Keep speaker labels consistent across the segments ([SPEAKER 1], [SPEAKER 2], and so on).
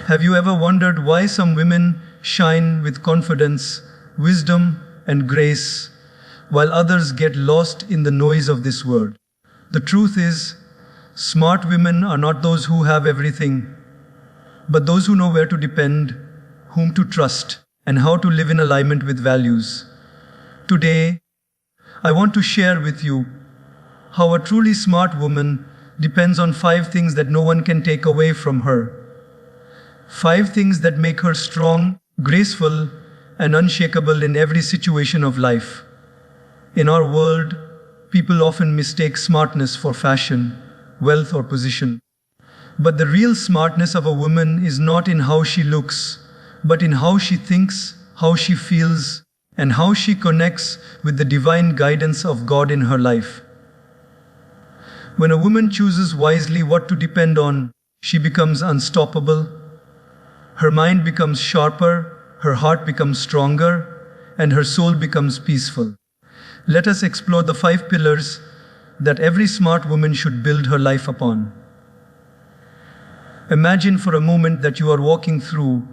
[SPEAKER 1] Have you ever wondered why some women shine with confidence, wisdom, and grace, while others get lost in the noise of this world? The truth is, smart women are not those who have everything, but those who know where to depend, whom to trust, and how to live in alignment with values. Today, I want to share with you how a truly smart woman depends on 5 things that no one can take away from her. 5 things that make her strong, graceful, and unshakable in every situation of life. In our world, people often mistake smartness for fashion, wealth, or position. But the real smartness of a woman is not in how she looks, but in how she thinks, how she feels, and how she connects with the divine guidance of God in her life. When a woman chooses wisely what to depend on, she becomes unstoppable. Her mind becomes sharper, her heart becomes stronger, and her soul becomes peaceful. Let us explore the 5 pillars that every smart woman should build her life upon. Imagine for a moment that you are walking through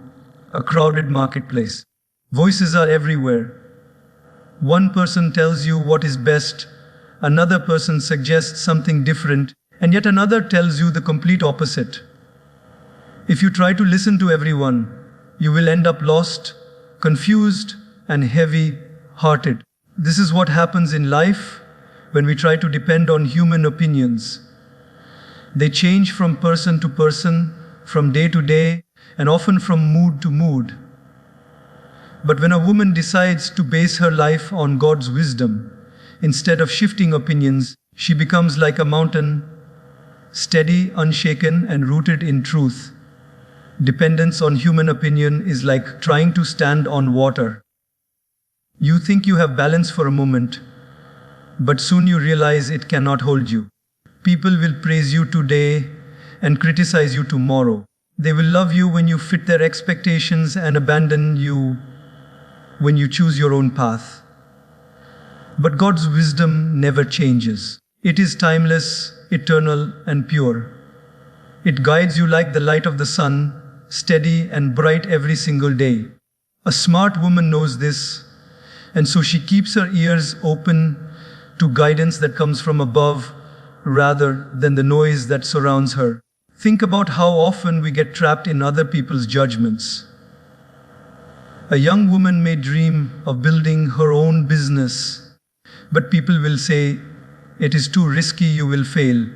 [SPEAKER 1] a crowded marketplace. Voices are everywhere. One person tells you what is best, another person suggests something different, and yet another tells you the complete opposite. If you try to listen to everyone, you will end up lost, confused, and heavy-hearted. This is what happens in life when we try to depend on human opinions. They change from person to person, from day to day, and often from mood to mood. But when a woman decides to base her life on God's wisdom, instead of shifting opinions, she becomes like a mountain, steady, unshaken, and rooted in truth. Dependence on human opinion is like trying to stand on water. You think you have balance for a moment, but soon you realize it cannot hold you. People will praise you today and criticize you tomorrow. They will love you when you fit their expectations and abandon you when you choose your own path. But God's wisdom never changes. It is timeless, eternal, and pure. It guides you like the light of the sun, steady and bright every single day. A smart woman knows this, and so she keeps her ears open to guidance that comes from above rather than the noise that surrounds her. Think about how often we get trapped in other people's judgments. A young woman may dream of building her own business, but people will say, "It is too risky, you will fail."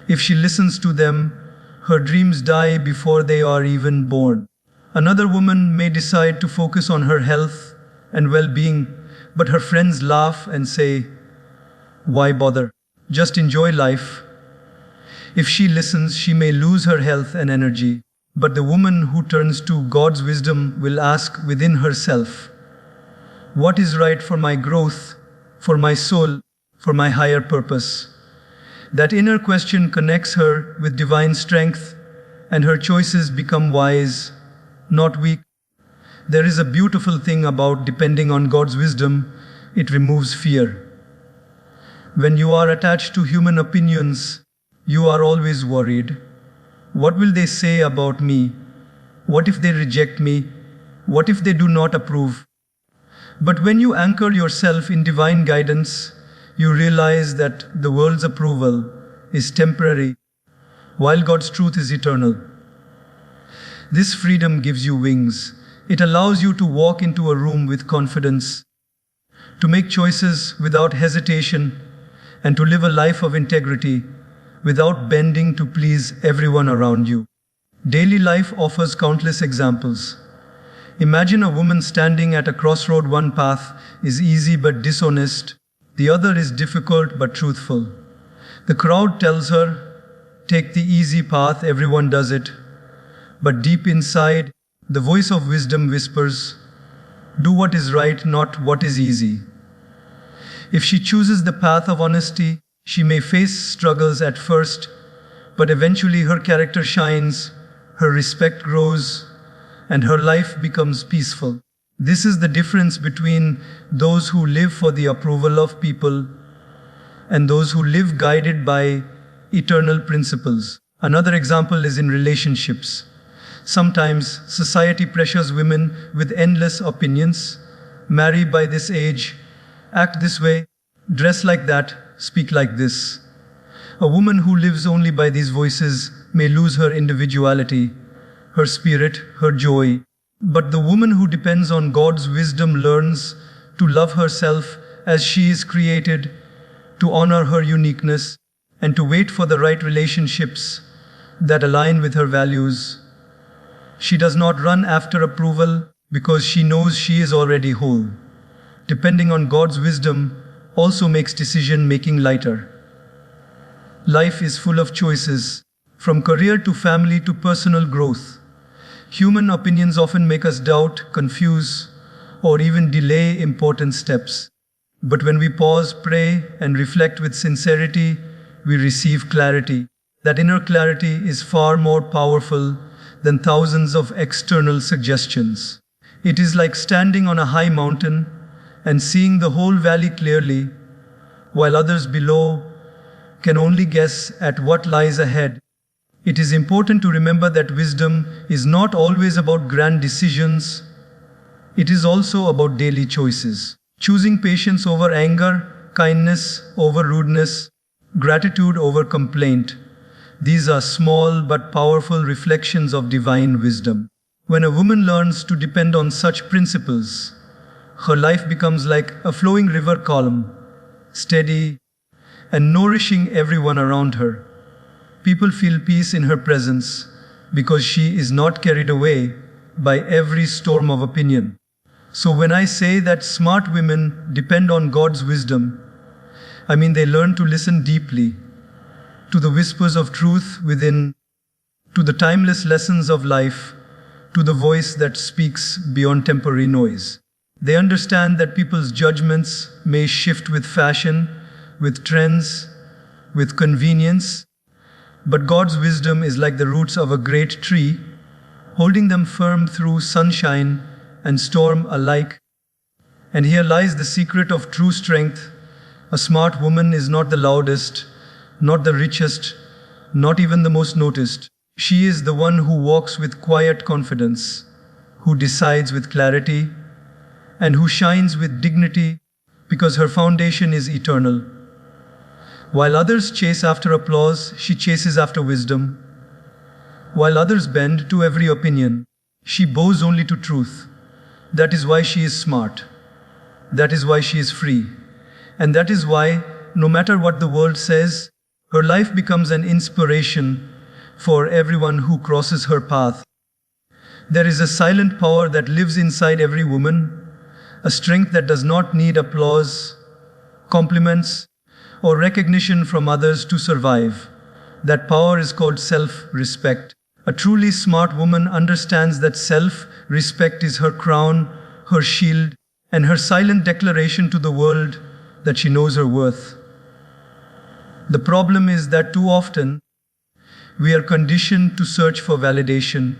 [SPEAKER 1] If she listens to them, her dreams die before they are even born. Another woman may decide to focus on her health and well-being, but her friends laugh and say, "Why bother? Just enjoy life." If she listens, she may lose her health and energy, but the woman who turns to God's wisdom will ask within herself, "What is right for my growth, for my soul, for my higher purpose?" That inner question connects her with divine strength, and her choices become wise, not weak. There is a beautiful thing about depending on God's wisdom. It removes fear. When you are attached to human opinions, you are always worried. What will they say about me? What if they reject me? What if they do not approve? But when you anchor yourself in divine guidance, you realize that the world's approval is temporary, while God's truth is eternal. This freedom gives you wings. It allows you to walk into a room with confidence, to make choices without hesitation, and to live a life of integrity without bending to please everyone around you. Daily life offers countless examples. Imagine a woman standing at a crossroad. One path is easy but dishonest. The other is difficult but truthful. The crowd tells her, "Take the easy path, everyone does it." But deep inside, the voice of wisdom whispers, "Do what is right, not what is easy." If she chooses the path of honesty, she may face struggles at first, but eventually her character shines, her respect grows, and her life becomes peaceful. This is the difference between those who live for the approval of people and those who live guided by eternal principles. Another example is in relationships. Sometimes society pressures women with endless opinions. Marry by this age, act this way, dress like that, speak like this. A woman who lives only by these voices may lose her individuality, her spirit, her joy. But the woman who depends on God's wisdom learns to love herself as she is created, to honor her uniqueness, and to wait for the right relationships that align with her values. She does not run after approval because she knows she is already whole. Depending on God's wisdom also makes decision making lighter. Life is full of choices, from career to family to personal growth. Human opinions often make us doubt, confuse, or even delay important steps. But when we pause, pray, and reflect with sincerity, we receive clarity. That inner clarity is far more powerful than thousands of external suggestions. It is like standing on a high mountain and seeing the whole valley clearly, while others below can only guess at what lies ahead. It is important to remember that wisdom is not always about grand decisions. It is also about daily choices. Choosing patience over anger, kindness over rudeness, gratitude over complaint. These are small but powerful reflections of divine wisdom. When a woman learns to depend on such principles, her life becomes like a flowing river, calm, steady, and nourishing everyone around her. People feel peace in her presence because she is not carried away by every storm of opinion. So when I say that smart women depend on God's wisdom, I mean they learn to listen deeply to the whispers of truth within, to the timeless lessons of life, to the voice that speaks beyond temporary noise. They understand that people's judgments may shift with fashion, with trends, with convenience, but God's wisdom is like the roots of a great tree, holding them firm through sunshine and storm alike. And here lies the secret of true strength. A smart woman is not the loudest, not the richest, not even the most noticed. She is the one who walks with quiet confidence, who decides with clarity, and who shines with dignity because her foundation is eternal. While others chase after applause, she chases after wisdom. While others bend to every opinion, she bows only to truth. That is why she is smart. That is why she is free. And that is why, no matter what the world says, her life becomes an inspiration for everyone who crosses her path. There is a silent power that lives inside every woman, a strength that does not need applause, compliments, or recognition from others to survive. That power is called self-respect. A truly smart woman understands that self-respect is her crown, her shield, and her silent declaration to the world that she knows her worth. The problem is that too often, we are conditioned to search for validation.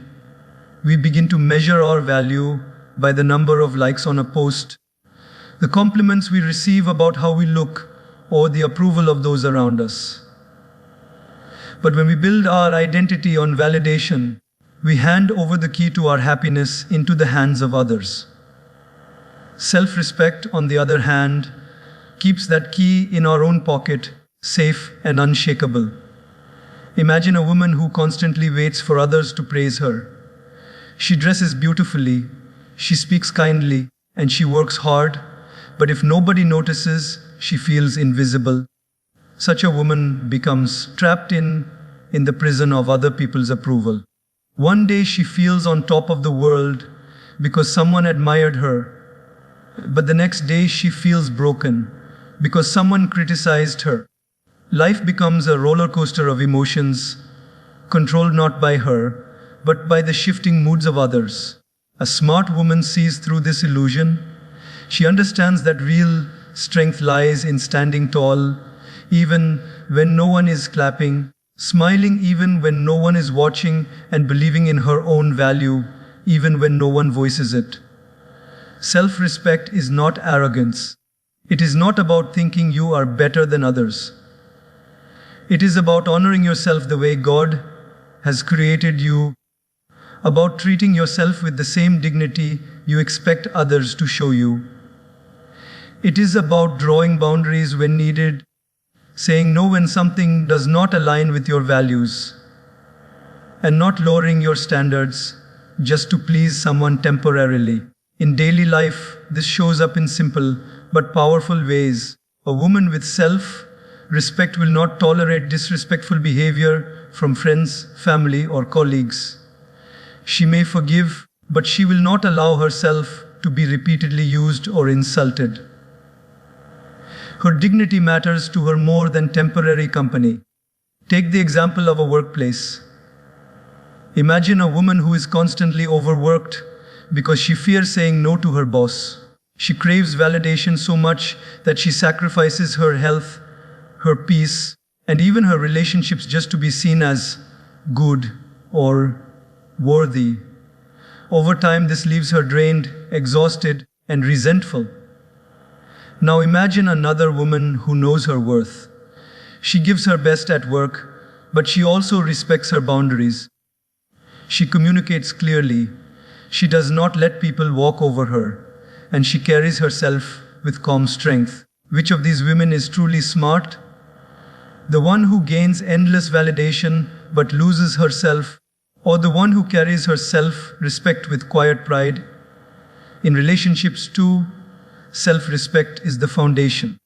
[SPEAKER 1] We begin to measure our value by the number of likes on a post, the compliments we receive about how we look, or the approval of those around us. But when we build our identity on validation, we hand over the key to our happiness into the hands of others. Self-respect, on the other hand, keeps that key in our own pocket, safe and unshakable. Imagine a woman who constantly waits for others to praise her. She dresses beautifully, she speaks kindly, and she works hard, but if nobody notices, she feels invisible. Such a woman becomes trapped in the prison of other people's approval. One day she feels on top of the world because someone admired her, but the next day she feels broken because someone criticized her. Life becomes a roller coaster of emotions, controlled not by her, but by the shifting moods of others. A smart woman sees through this illusion. She understands that real strength lies in standing tall, even when no one is clapping, smiling even when no one is watching, and believing in her own value, even when no one voices it. Self-respect is not arrogance. It is not about thinking you are better than others. It is about honoring yourself the way God has created you. about treating yourself with the same dignity you expect others to show you. It is about drawing boundaries when needed, saying no when something does not align with your values, and not lowering your standards just to please someone temporarily. In daily life, this shows up in simple but powerful ways. A woman with self-respect will not tolerate disrespectful behavior from friends, family, or colleagues. She may forgive, but she will not allow herself to be repeatedly used or insulted. Her dignity matters to her more than temporary company. Take the example of a workplace. Imagine a woman who is constantly overworked because she fears saying no to her boss. She craves validation so much that she sacrifices her health, her peace, and even her relationships just to be seen as good or worthy. Over time, this leaves her drained, exhausted, and resentful. Now imagine another woman who knows her worth. She gives her best at work, but she also respects her boundaries. She communicates clearly. She does not let people walk over her, and she carries herself with calm strength. Which of these women is truly smart? The one who gains endless validation but loses herself, or the one who carries her self-respect with quiet pride? In relationships too, self-respect is the foundation.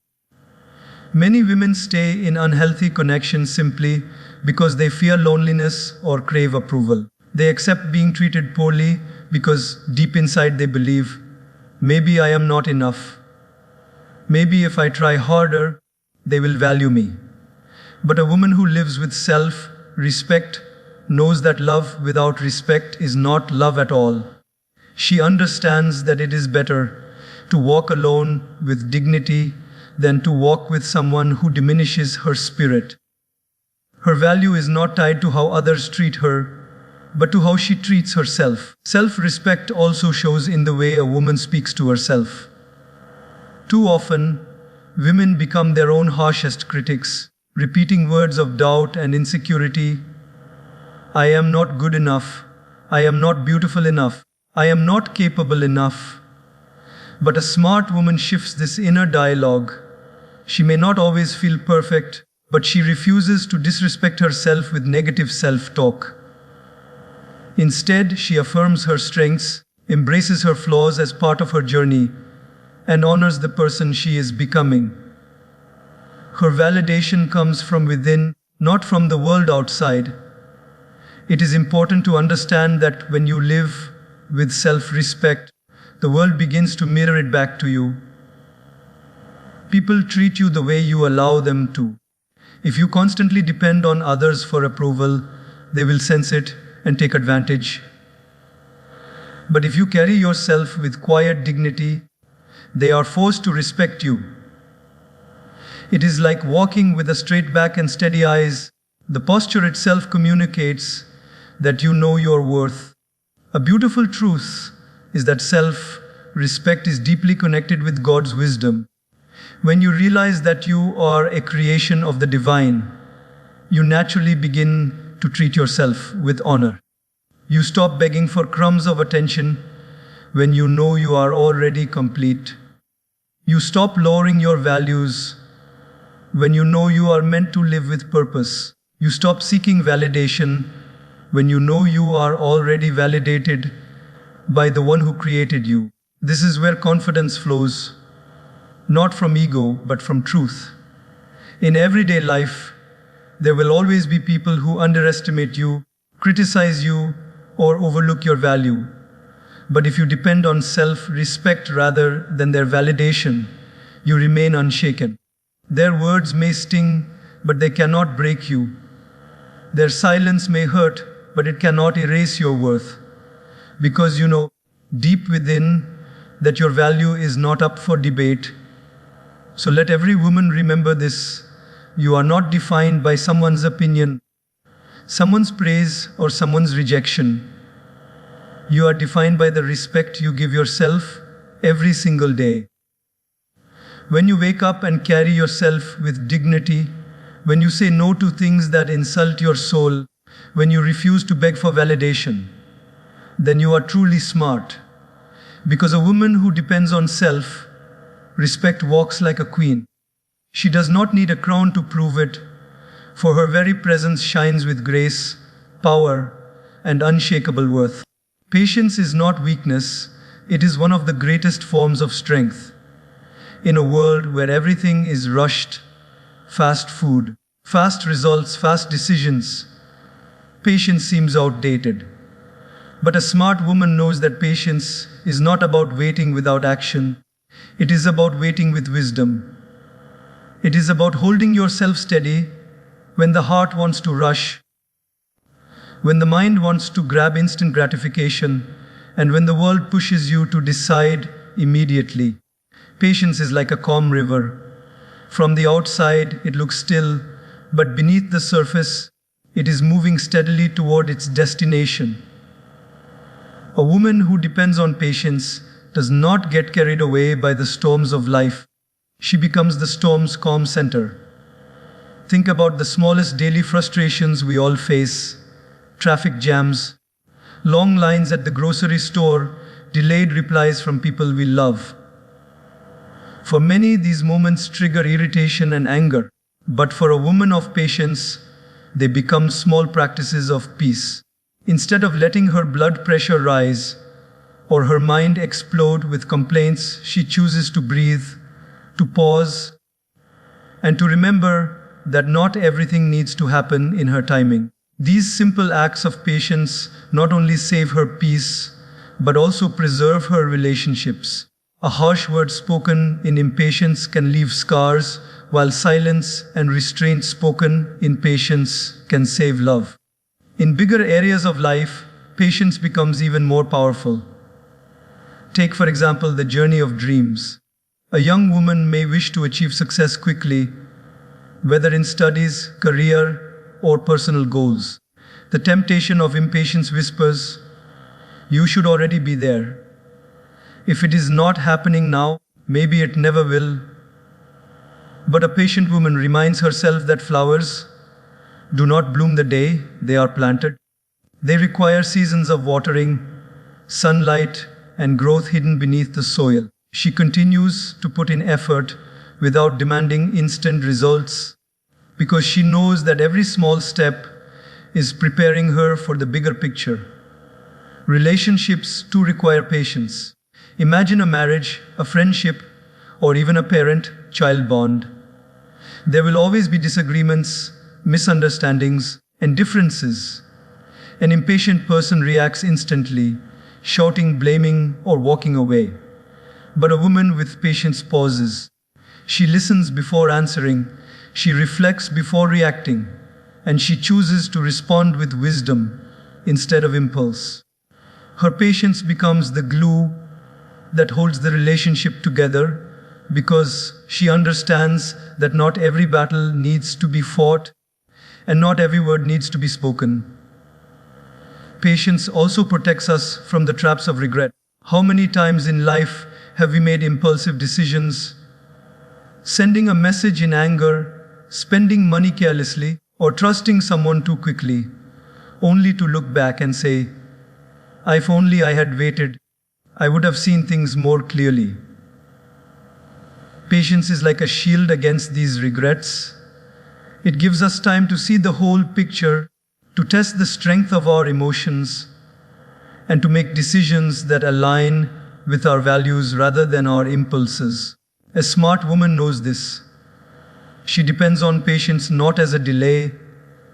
[SPEAKER 1] Many women stay in unhealthy connections simply because they fear loneliness or crave approval. They accept being treated poorly because deep inside they believe, maybe I am not enough. Maybe if I try harder, they will value me. But a woman who lives with self-respect knows that love without respect is not love at all. She understands that it is better to walk alone with dignity than to walk with someone who diminishes her spirit. Her value is not tied to how others treat her, but to how she treats herself. Self-respect also shows in the way a woman speaks to herself. Too often, women become their own harshest critics, repeating words of doubt and insecurity. I am not good enough. I am not beautiful enough. I am not capable enough. But a smart woman shifts this inner dialogue. She may not always feel perfect, but she refuses to disrespect herself with negative self-talk. Instead, she affirms her strengths, embraces her flaws as part of her journey, and honors the person she is becoming. Her validation comes from within, not from the world outside. It is important to understand that when you live with self-respect, the world begins to mirror it back to you. People treat you the way you allow them to. If you constantly depend on others for approval, they will sense it and take advantage. But if you carry yourself with quiet dignity, they are forced to respect you. It is like walking with a straight back and steady eyes. The posture itself communicates that you know your worth. A beautiful truth is that self-respect is deeply connected with God's wisdom. When you realize that you are a creation of the divine, you naturally begin to treat yourself with honor. You stop begging for crumbs of attention when you know you are already complete. You stop lowering your values when you know you are meant to live with purpose. You stop seeking validation when you know you are already validated by the one who created you. This is where confidence flows, not from ego, but from truth. In everyday life, there will always be people who underestimate you, criticize you, or overlook your value. But if you depend on self-respect rather than their validation, you remain unshaken. Their words may sting, but they cannot break you. Their silence may hurt, but it cannot erase your worth. Because you know deep within that your value is not up for debate. So let every woman remember this. You are not defined by someone's opinion, someone's praise, or someone's rejection. You are defined by the respect you give yourself every single day. When you wake up and carry yourself with dignity, when you say no to things that insult your soul, when you refuse to beg for validation, then you are truly smart. Because a woman who depends on self respect walks like a queen. She does not need a crown to prove it, for her very presence shines with grace, power, and unshakable worth. Patience is not weakness, it is one of the greatest forms of strength. In a world where everything is rushed, fast food, fast results, fast decisions, patience seems outdated. But a smart woman knows that patience is not about waiting without action. It is about waiting with wisdom. It is about holding yourself steady when the heart wants to rush, when the mind wants to grab instant gratification, and when the world pushes you to decide immediately. Patience is like a calm river. From the outside, it looks still, but beneath the surface, it is moving steadily toward its destination. A woman who depends on patience does not get carried away by the storms of life. She becomes the storm's calm center. Think about the smallest daily frustrations we all face: traffic jams, long lines at the grocery store, delayed replies from people we love. For many, these moments trigger irritation and anger, but for a woman of patience, they become small practices of peace. Instead of letting her blood pressure rise or her mind explode with complaints, she chooses to breathe, to pause, and to remember that not everything needs to happen in her timing. These simple acts of patience not only save her peace, but also preserve her relationships. A harsh word spoken in impatience can leave scars, while silence and restraint spoken in patience can save love. In bigger areas of life, patience becomes even more powerful. Take, for example, the journey of dreams. A young woman may wish to achieve success quickly, whether in studies, career, or personal goals. The temptation of impatience whispers, "You should already be there. If it is not happening now, maybe it never will." But a patient woman reminds herself that flowers do not bloom the day they are planted. They require seasons of watering, sunlight, and growth hidden beneath the soil. She continues to put in effort without demanding instant results, because she knows that every small step is preparing her for the bigger picture. Relationships too require patience. Imagine a marriage, a friendship, or even a parent-child bond. There will always be disagreements, misunderstandings, and differences. An impatient person reacts instantly, shouting, blaming, or walking away. But a woman with patience pauses. She listens before answering, she reflects before reacting, and she chooses to respond with wisdom instead of impulse. Her patience becomes the glue that holds the relationship together, because she understands that not every battle needs to be fought and not every word needs to be spoken. Patience also protects us from the traps of regret. How many times in life have we made impulsive decisions, sending a message in anger, spending money carelessly, or trusting someone too quickly, only to look back and say, "If only I had waited, I would have seen things more clearly." Patience is like a shield against these regrets. It gives us time to see the whole picture, to test the strength of our emotions, and to make decisions that align with our values rather than our impulses. A smart woman knows this. She depends on patience not as a delay,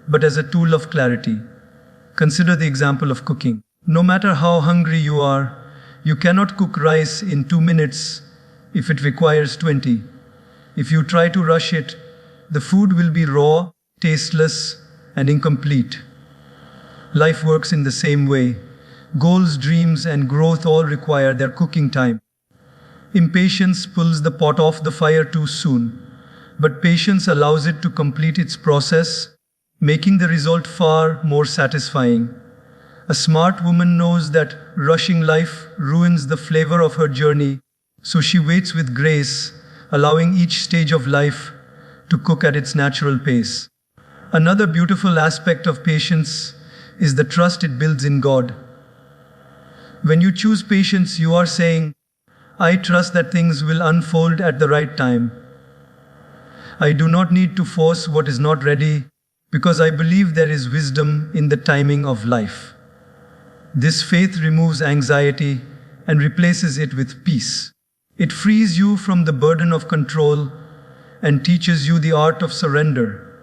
[SPEAKER 1] but as a tool of clarity. Consider the example of cooking. No matter how hungry you are, you cannot cook rice in 2 minutes if it requires 20. If you try to rush it, the food will be raw, tasteless, and incomplete. Life works in the same way. Goals, dreams, and growth all require their cooking time. Impatience pulls the pot off the fire too soon, but patience allows it to complete its process, making the result far more satisfying. A smart woman knows that rushing life ruins the flavor of her journey, so she waits with grace, allowing each stage of life to cook at its natural pace. Another beautiful aspect of patience is the trust it builds in God. When you choose patience, you are saying, I trust that things will unfold at the right time. I do not need to force what is not ready, because I believe there is wisdom in the timing of life. This faith removes anxiety and replaces it with peace. It frees you from the burden of control and teaches you the art of surrender.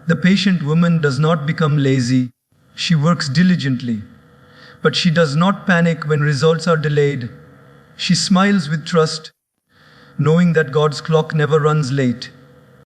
[SPEAKER 1] The patient woman does not become lazy. She works diligently. But she does not panic when results are delayed. She smiles with trust, knowing that God's clock never runs late.